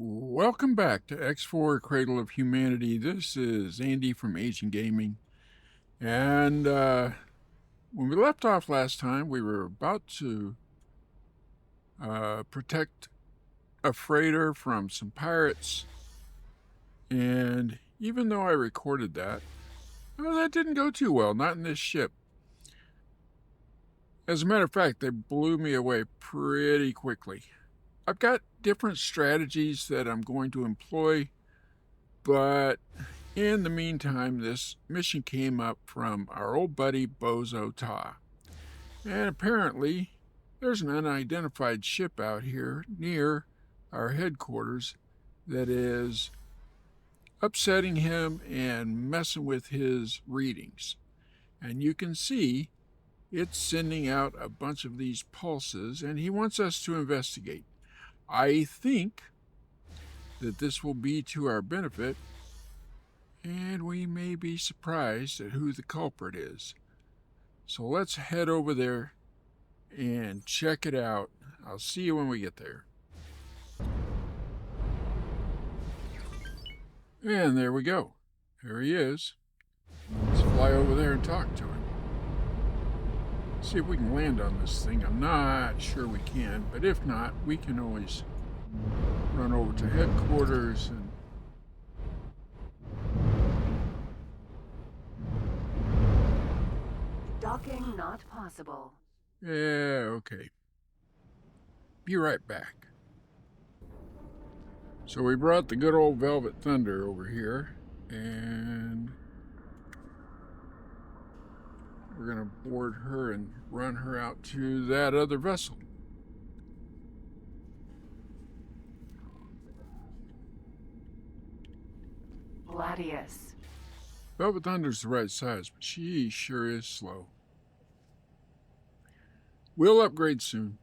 Welcome back to X4 Cradle of Humanity. This is Andy from Agent Gaming. And when we left off last time, we were about to protect a freighter from some pirates. And even though I recorded that, well, that didn't go too well, not in this ship. As a matter of fact, they blew me away pretty quickly. I've got different strategies that I'm going to employ, but in the meantime, this mission came up from our old buddy Bozo Ta. And apparently, there's an unidentified ship out here near our headquarters that is upsetting him and messing with his readings. And you can see it's sending out a bunch of these pulses, and he wants us to investigate. I think that this will be to our benefit, and we may be surprised at who the culprit is. So let's head over there and check it out. I'll see you when we get there. And there we go. There he is. Let's fly over there and talk to him. See if we can land on this thing. I'm not sure we can, but if not, we can always run over to headquarters and docking not possible. yeah, okay. Be right back. So we brought the good old Velvet Thunder over here, and we're going to board her and run her out to that other vessel. Gladius. Velvet Thunder's the right size, but she sure is slow. We'll upgrade soon.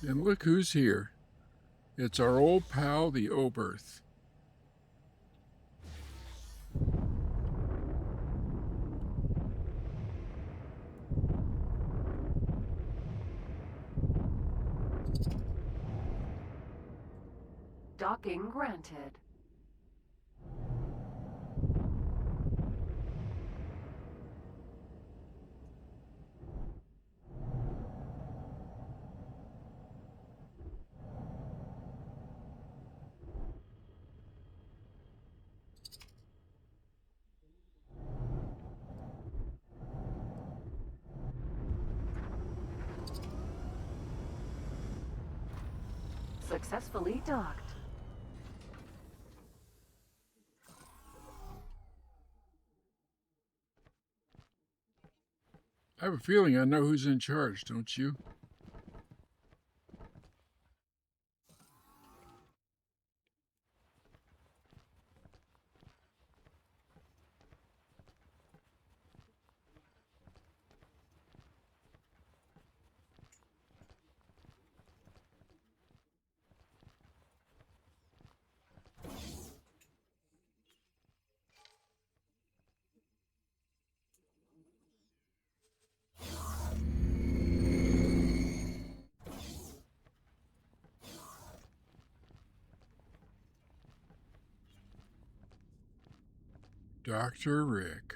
And look who's here. It's our old pal, the Oberth. Docking granted. Successfully docked. I have a feeling I know who's in charge, don't you? Dr. Rick.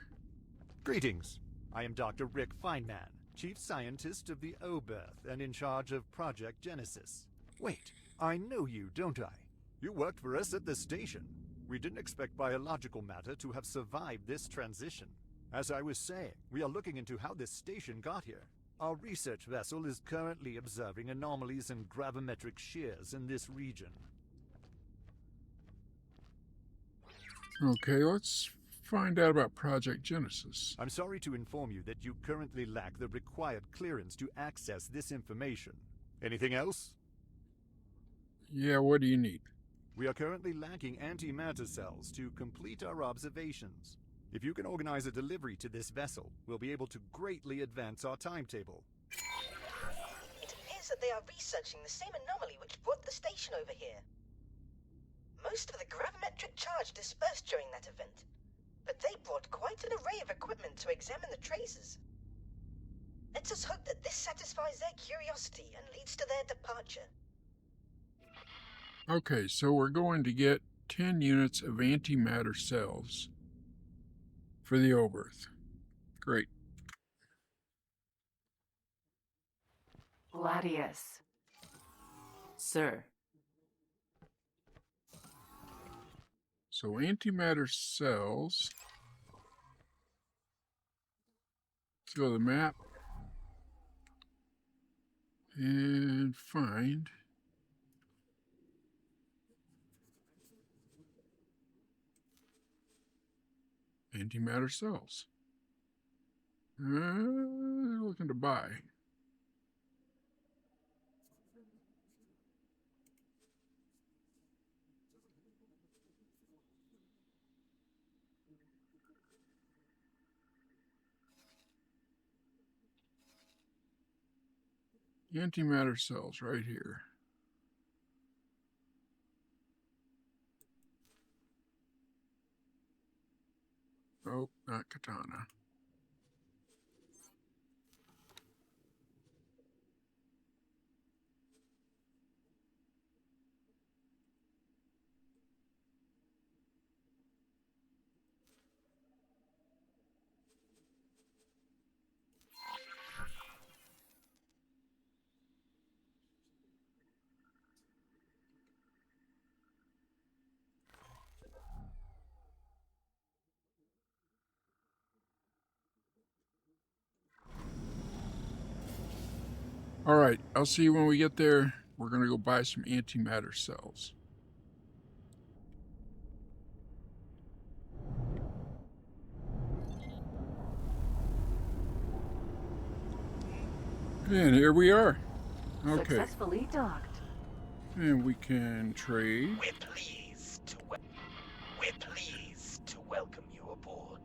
Greetings. I am Dr. Rick Feynman, Chief Scientist of the Oberth and in charge of Project Genesis. Wait, I know you, don't I? You worked for us at the station. We didn't expect biological matter to have survived this transition. As I was saying, we are looking into how this station got here. Our research vessel is currently observing anomalies in gravimetric shears in this region. Okay, let's find out about Project Genesis. I'm sorry to inform you that you currently lack the required clearance to access this information. Anything else? Yeah, what do you need? We are currently lacking antimatter cells to complete our observations. If you can organize a delivery to this vessel, we'll be able to greatly advance our timetable. It appears that they are researching the same anomaly which brought the station over here. Most of the gravimetric charge much dispersed during that event, but they brought quite an array of equipment to examine the traces. Let us hope that this satisfies their curiosity and leads to their departure. Okay, so we're going to get 10 units of antimatter cells for the Oberth. Great. Gladius. Sir. So antimatter cells. Let's go to the map and find antimatter cells. Looking to buy. Antimatter cells right here. Oh, not katana. All right, I'll see you when we get there. We're going to go buy some antimatter cells. And here we are. Okay. Successfully docked. And we can trade. We're pleased to welcome you aboard.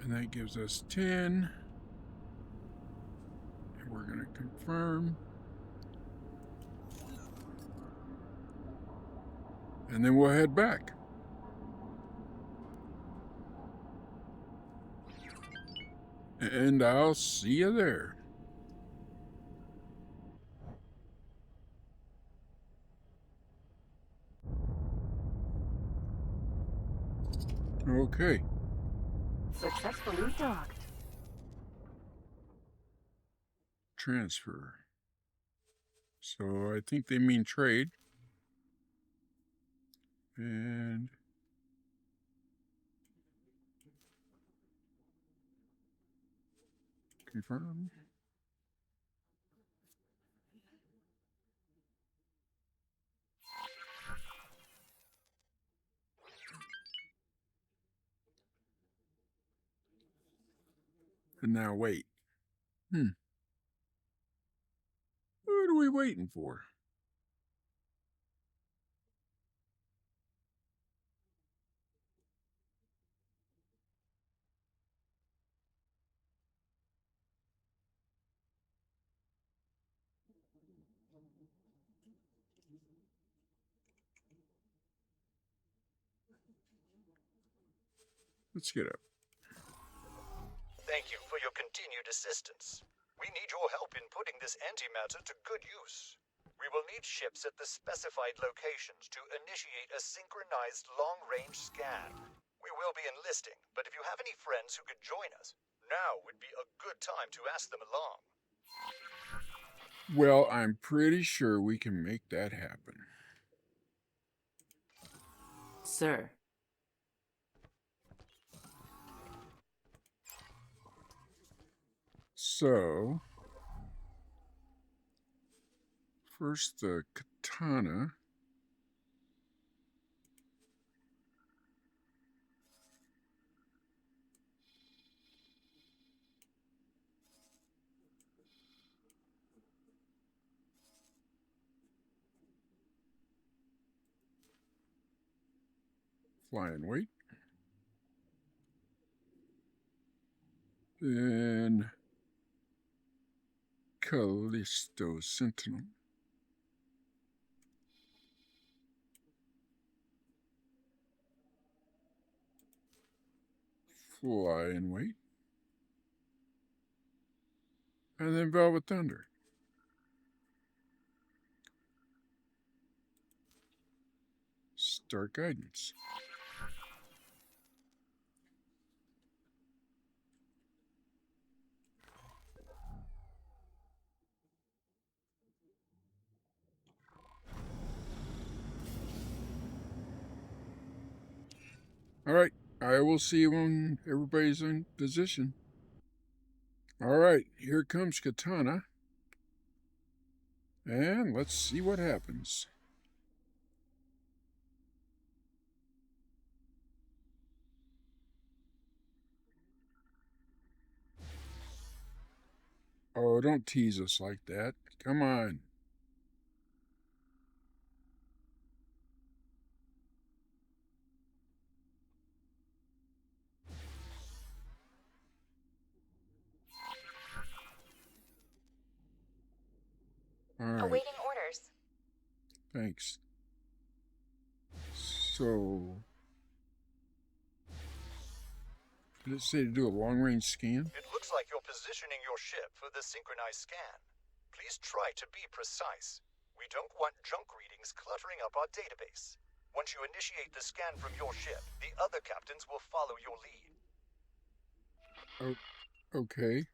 And that gives us 10. And we're going to confirm. And then we'll head back. And I'll see you there. Okay. Successfully docked. Transfer. So I think they mean trade. And confirm. And now wait. What are we waiting for? Let's get up. Thank you for your continued assistance. We need your help in putting this antimatter to good use. We will need ships at the specified locations to initiate a synchronized long-range scan. We will be enlisting, but if you have any friends who could join us, now would be a good time to ask them along. Well, I'm pretty sure we can make that happen. Sir. So, first the katana. Fly and wait. Then Callisto Sentinel. Fly and Wait. And then Velvet Thunder. Start guidance. All right, I will see you when everybody's in position. All right, here comes Katana. And let's see what happens. Oh, don't tease us like that. Come on. All right. Awaiting orders. Thanks. So, did it say to do a long-range scan? It looks like you're positioning your ship for the synchronized scan. Please try to be precise. We don't want junk readings cluttering up our database. Once you initiate the scan from your ship, the other captains will follow your lead. Oh, okay.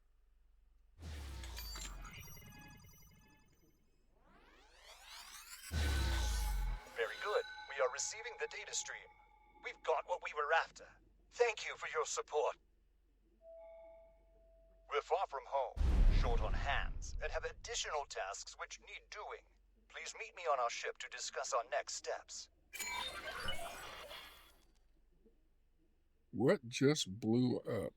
Very good. We are receiving the data stream. We've got what we were after. Thank you for your support. We're far from home, short on hands, and have additional tasks which need doing. Please meet me on our ship to discuss our next steps. What just blew up?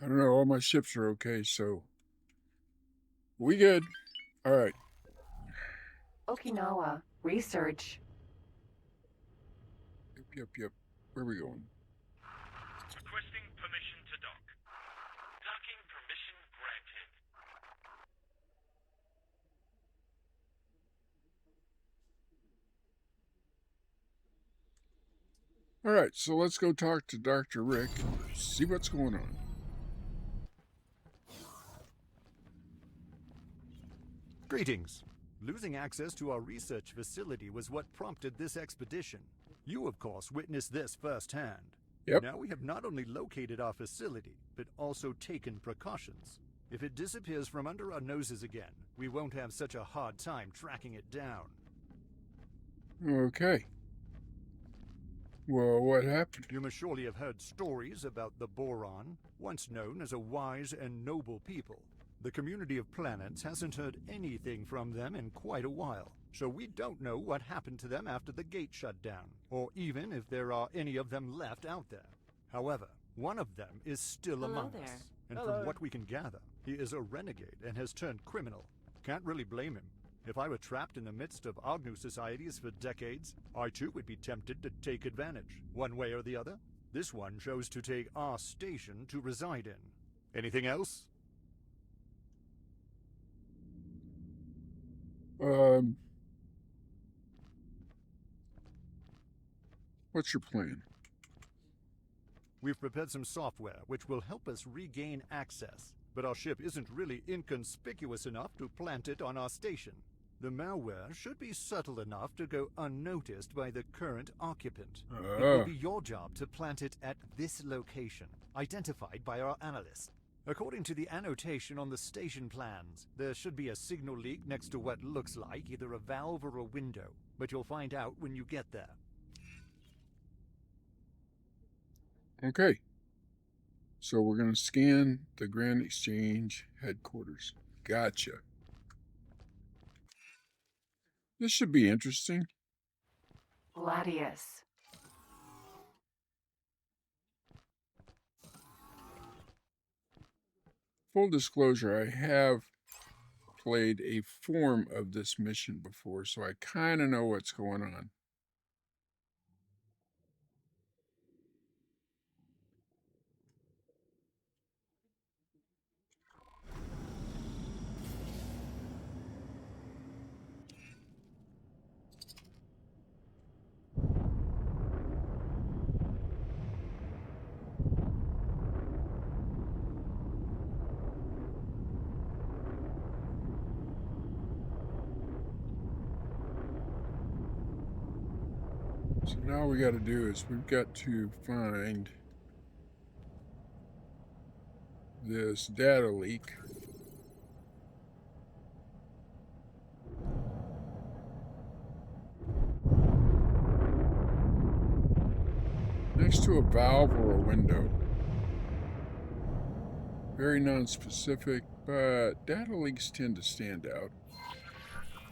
I don't know, all my ships are okay, so we good. All right. Okinawa. Research. Yep. Where are we going? Requesting permission to dock. Docking permission granted. All right, so let's go talk to Dr. Rick and see what's going on. Greetings. Losing access to our research facility was what prompted this expedition. You, of course, witnessed this firsthand. Yep. Now we have not only located our facility, but also taken precautions. If it disappears from under our noses again, we won't have such a hard time tracking it down. Okay. Well, what happened? You must surely have heard stories about the Boron, once known as a wise and noble people. The community of planets hasn't heard anything from them in quite a while, so we don't know what happened to them after the gate shut down, or even if there are any of them left out there. However, one of them is still Hello among there. us, and from what we can gather, he is a renegade and has turned criminal. Can't really blame him. If I were trapped in the midst of Agnu societies for decades, I too would be tempted to take advantage, one way or the other. This one chose to take our station to reside in. Anything else? What's your plan? We've prepared some software which will help us regain access, but our ship isn't really inconspicuous enough to plant it on our station. The malware should be subtle enough to go unnoticed by the current occupant. It will be your job to plant it at this location, identified by our analyst. According to the annotation on the station plans, there should be a signal leak next to what looks like either a valve or a window, but you'll find out when you get there. Okay. So we're going to scan the Grand Exchange headquarters. Gotcha. This should be interesting. Gladius. Full disclosure, I have played a form of this mission before, so I kind of know what's going on. So now all we got to do is we've got to find this data leak. Next to a valve or a window. Very non-specific, but data leaks tend to stand out.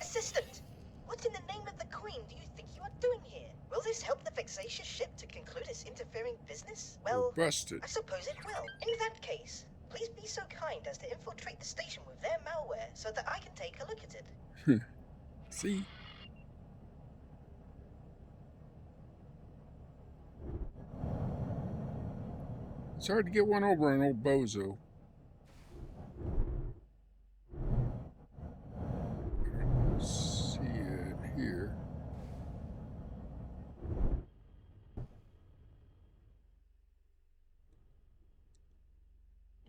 Assistant, what in the name of the Queen do you think you are doing here? Will this help the vexatious ship to conclude its interfering business? Well, We're busted. I suppose it will. In that case, please be so kind as to infiltrate the station with their malware so that I can take a look at it. See? It's hard to get one over on old Bozo. See it here.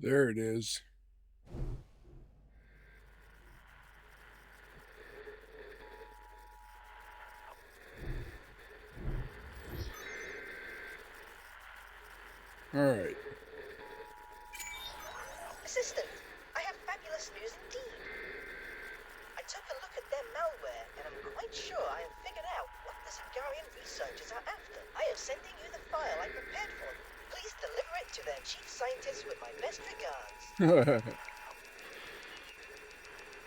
There it is. All right. Assistant, I have fabulous news indeed. I took a look at their malware, and I'm quite sure I have figured out what the Zagarian researchers are after. I am sending you the file I prepared for them. Please deliver it to their chief scientist with my best regards.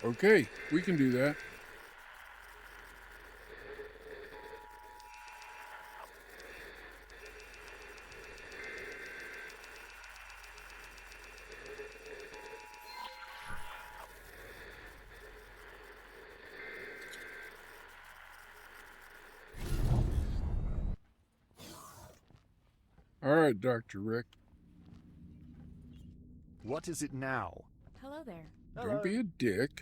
Okay, we can do that. All right, Dr. Rick. What is it now? Hello there. Don't be a dick.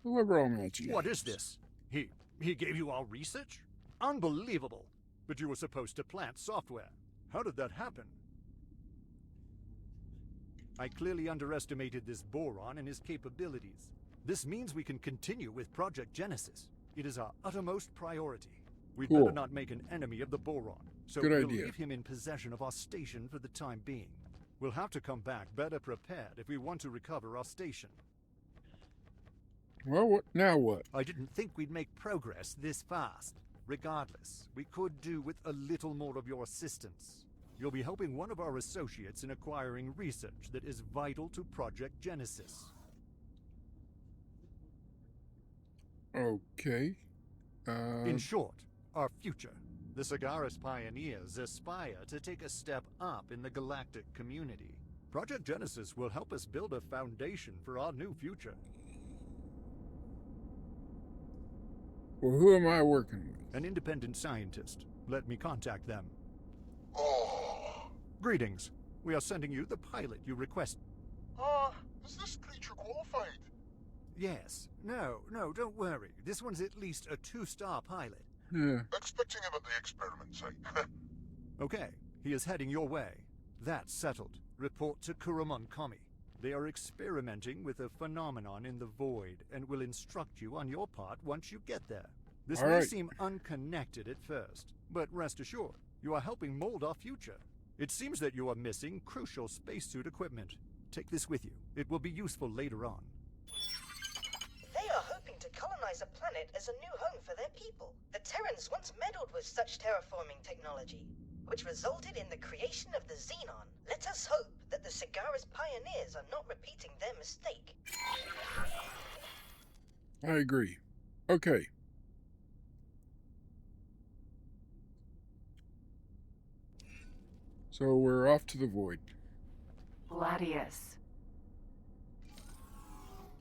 Deliver all matches. What is this? He gave you our research? Unbelievable! But you were supposed to plant software. How did that happen? I clearly underestimated this boron and his capabilities. This means we can continue with Project Genesis. It is our uttermost priority. We'd Cool. better not make an enemy of the boron, so Good we'll idea. leave him in possession of our station for the time being. We'll have to come back better prepared if we want to recover our station. Well, now what? I didn't think we'd make progress this fast. Regardless, we could do with a little more of your assistance. You'll be helping one of our associates in acquiring research that is vital to Project Genesis. Okay. In short, our future. The Sagaris pioneers aspire to take a step up in the galactic community. Project Genesis will help us build a foundation for our new future. Well, who am I working with? An independent scientist. Let me contact them. Oh. Greetings. We are sending you the pilot you requested. Is this creature qualified? Yes. No, don't worry. This one's at least a 2-star pilot. Yeah. Expecting him at the experiment site. Okay, he is heading your way. That's settled. Report to Kuramon Kami. They are experimenting with a phenomenon in the void and will instruct you on your part once you get there. This All may right. seem unconnected at first, but rest assured, you are helping mold our future. It seems that you are missing crucial spacesuit equipment. Take this with you. It will be useful later on. They are hoping to colonize a planet as a new home for their people. The Terrans once meddled with such terraforming technology, which resulted in the creation of the Xenon. Let us hope that the Sagaris pioneers are not repeating their mistake. I agree. Okay. So we're off to the void. Gladius.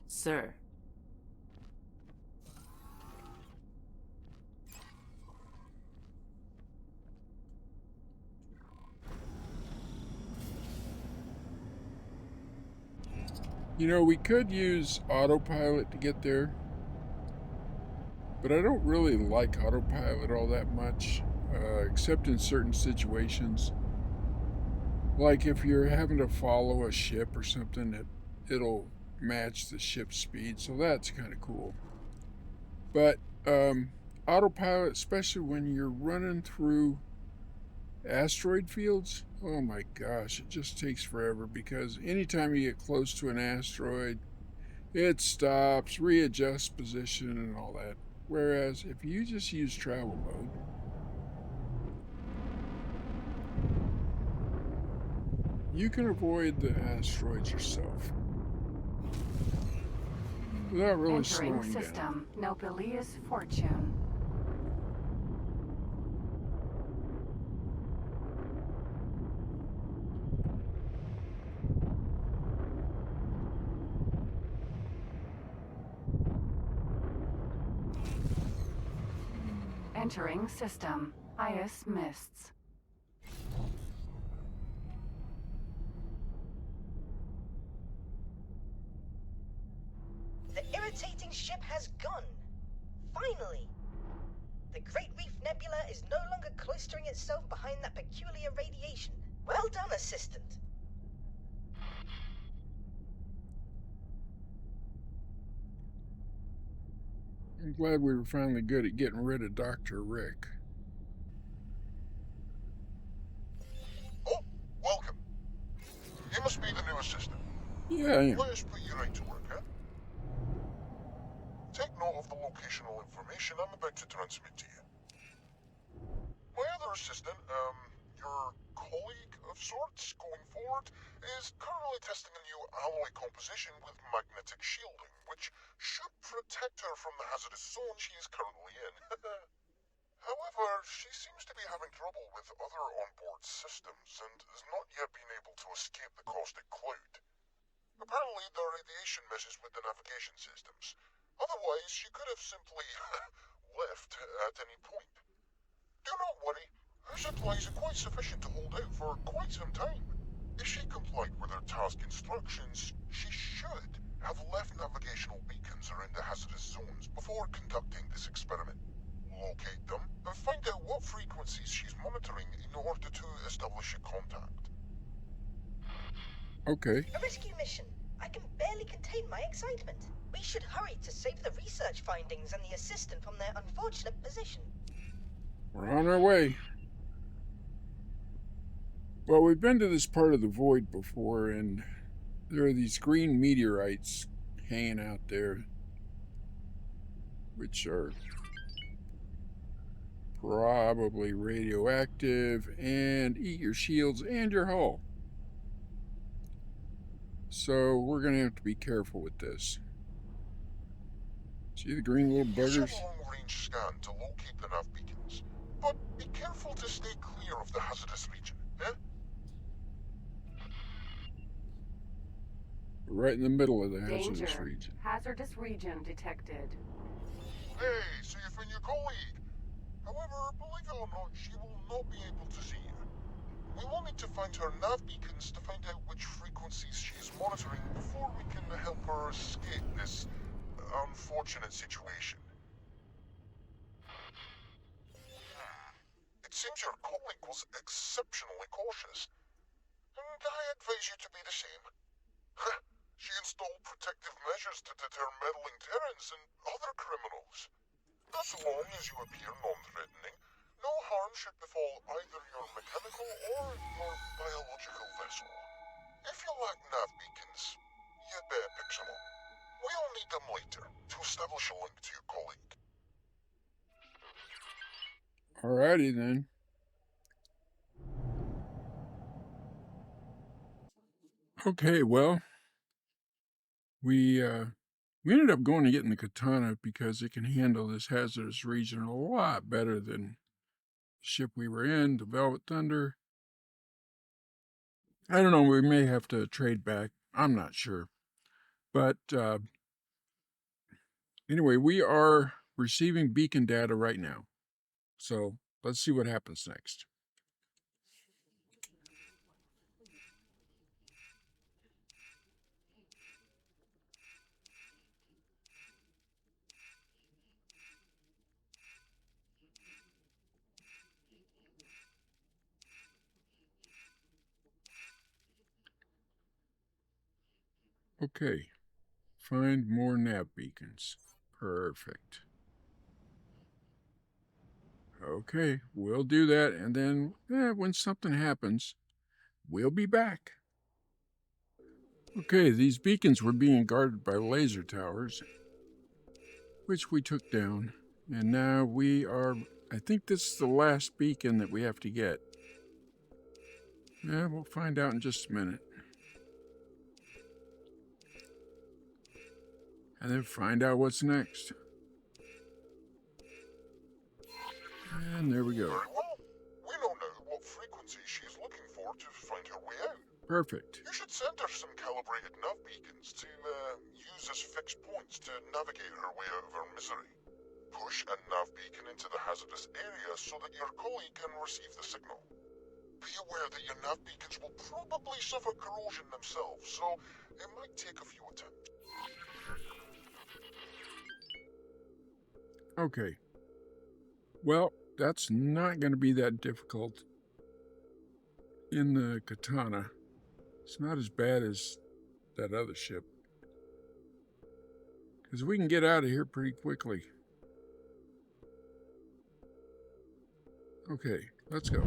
Sir. You know, we could use autopilot to get there, but I don't really like autopilot all that much, except in certain situations. Like if you're having to follow a ship or something, it'll match the ship's speed, so that's kind of cool. But autopilot, especially when you're running through asteroid fields, oh my gosh, it just takes forever because anytime you get close to an asteroid, it stops, readjusts position, and all that. Whereas if you just use travel mode, you can avoid the asteroids yourself without really Entering slowing down. system. Nobilius Fortune. Entering system. Ice Mists. The irritating ship has gone. Finally! The Great Reef Nebula is no longer cloistering itself behind that peculiar radiation. Well done, Assistant. I'm glad we were finally good at getting rid of Dr. Rick. Oh, welcome. You must be the new assistant. Yeah, I am. Let us put you right to work, huh? Take note of the locational information I'm about to transmit to you. My other assistant, your colleague of sorts going forward, is currently testing a new alloy composition with magnetic shielding, which should protect her from the hazardous zone she is currently in. However, she seems to be having trouble with other onboard systems and has not yet been able to escape the caustic cloud. Apparently, the radiation messes with the navigation systems. Otherwise, she could have simply left at any point. Do not worry, her supplies are quite sufficient to hold out for quite some time. If she complied with her task instructions, she should have left navigational beacons around the hazardous zones before conducting this experiment. Locate them and find out what frequencies she's monitoring in order to establish a contact. Okay. A rescue mission. I can barely contain my excitement. We should hurry to save the research findings and the assistant from their unfortunate position. We're on our way. Well, we've been to this part of the void before, and there are these green meteorites hanging out there, which are probably radioactive and eat your shields and your hull. So we're going to have to be careful with this. See the green little Use your buggers? long-range scan to locate the nav beacons, but be careful to stay clear of the hazardous region, eh? We're right in the middle of the hazardous Danger. region. Hazardous region detected. Hey, so you found your colleague. However, believe it or not, she will not be able to see you. We will need to find her nav beacons to find out which frequencies she is monitoring before we can help her escape this unfortunate situation. It seems your colleague was exceptionally cautious, and I advise you to be the same. She installed protective measures to deter meddling Terrans and other criminals. As long as you appear non-threatening, no harm should befall either your mechanical or your biological vessel. If you lack nav beacons, you'd better pick some up. We'll need them later to establish a link to your colleague. Alrighty then. Okay, well, we ended up going to getting the katana because it can handle this hazardous region a lot better than the ship we were in, the Velvet Thunder. I don't know, we may have to trade back. I'm not sure. But anyway, we are receiving beacon data right now. So let's see what happens next. Okay, find more nav beacons. Perfect. Okay, we'll do that, and then when something happens, we'll be back. Okay, these beacons were being guarded by laser towers, which we took down, and now we are... I think this is the last beacon that we have to get. Yeah, we'll find out in just a minute. And then find out what's next. And there we go. Very well. We know now what frequency she's looking for to find her way out. Perfect. You should send her some calibrated nav beacons to use as fixed points to navigate her way out of her misery. Push a nav beacon into the hazardous area so that your colleague can receive the signal. Be aware that your nav beacons will probably suffer corrosion themselves, so it might take a few attempts. Okay. Well, that's not going to be that difficult in the Katana. It's not as bad as that other ship. Because we can get out of here pretty quickly. Okay, let's go.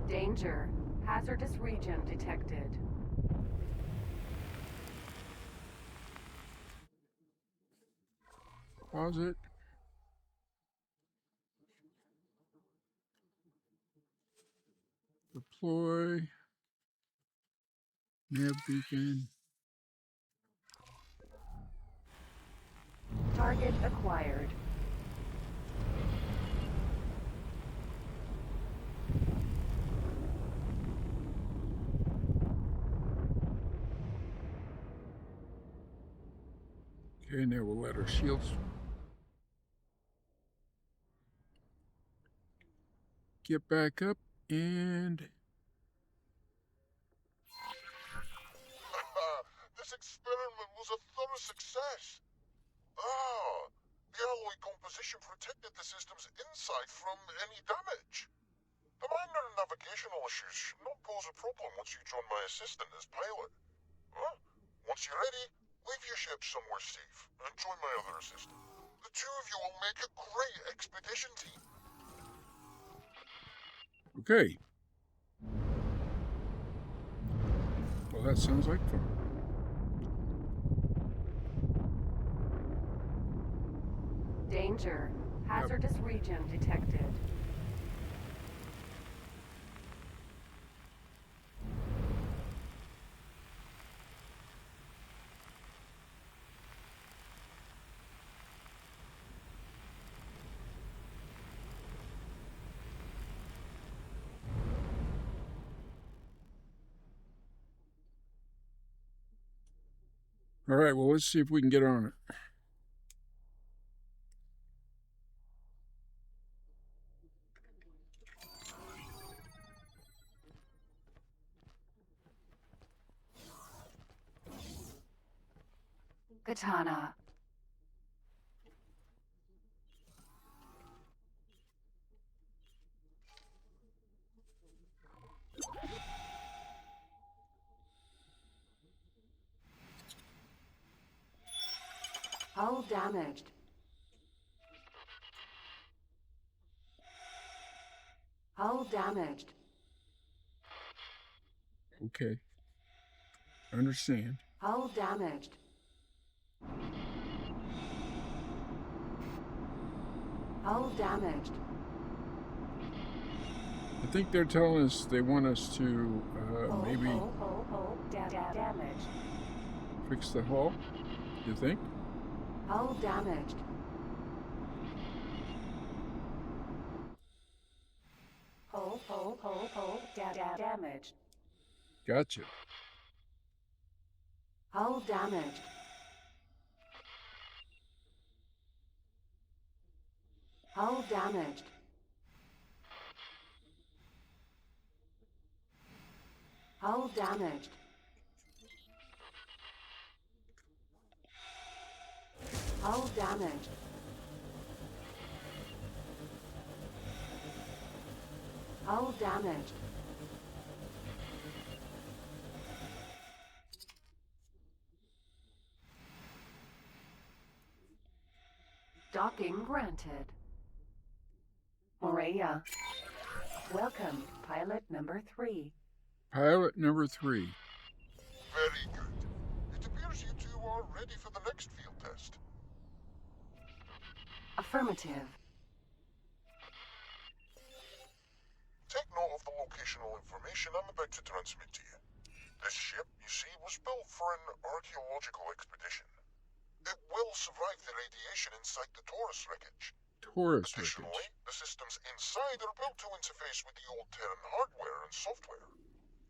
Danger. Hazardous region detected. Pause it. Deploy. Nav beacon. Target acquired. Okay, now we'll let our shields get back up and... This experiment was a thorough success. The alloy composition protected the system's inside from any damage. The minor navigational issues should not pose a problem once you join my assistant as pilot. Once you're ready, leave your ship somewhere safe and join my other assistant. The two of you will make a great expedition team. Okay. Well, that sounds like fun. Danger. Hazardous region detected. All right, well, let's see if we can get on it. Katana. Hull damaged. Hull damaged. Okay. Understand. Hull damaged. Hull damaged. I think they're telling us they want us to maybe Hull damaged. fix the hull. You think? Hull damaged. Hull damaged. Gotcha. Hull damaged. Hull damaged. Hull damaged. Hull damaged. Hull damaged. Docking granted. Morea. Welcome, pilot number 3. Pilot number 3. Very good. It appears you two are ready for the next field test. Affirmative. Take note of the locational information I'm about to transmit to you. This ship, you see, was built for an archaeological expedition. It will survive the radiation inside the Taurus wreckage. Taurus Additionally, wreckage. the systems inside are built to interface with the old Terran hardware and software.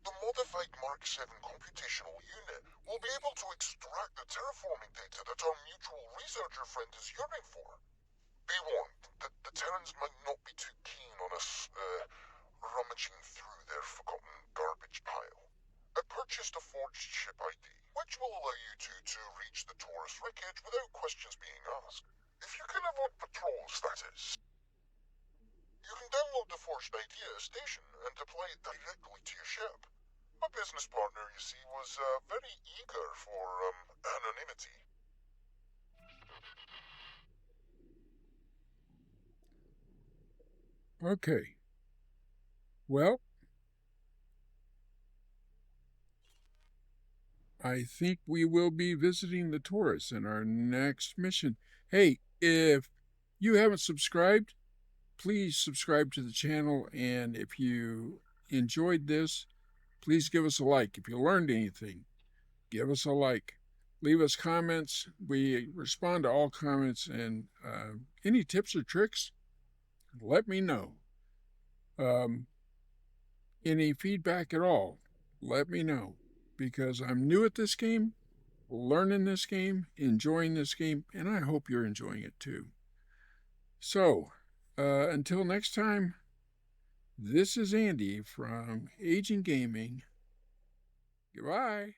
The modified Mark 7 computational unit will be able to extract the terraforming data that our mutual researcher friend is yearning for. Be warned that the Terrans might not be too keen on us, rummaging through their forgotten garbage pile. I purchased a forged ship ID, which will allow you two to reach the Taurus wreckage without questions being asked. If you can avoid patrols, that is. You can download the forged ID at a station and apply it directly to your ship. My business partner, you see, was very eager for anonymity. Okay. Well, I think we will be visiting the Taurus in our next mission. Hey, if you haven't subscribed, please subscribe to the channel. And if you enjoyed this, please give us a like. If you learned anything, give us a like. Leave us comments. We respond to all comments, and any tips or tricks, let me know. Any feedback at all, let me know. Because I'm new at this game, learning this game, enjoying this game, and I hope you're enjoying it too. So, until next time, this is Andy from Aging Gaming. Goodbye.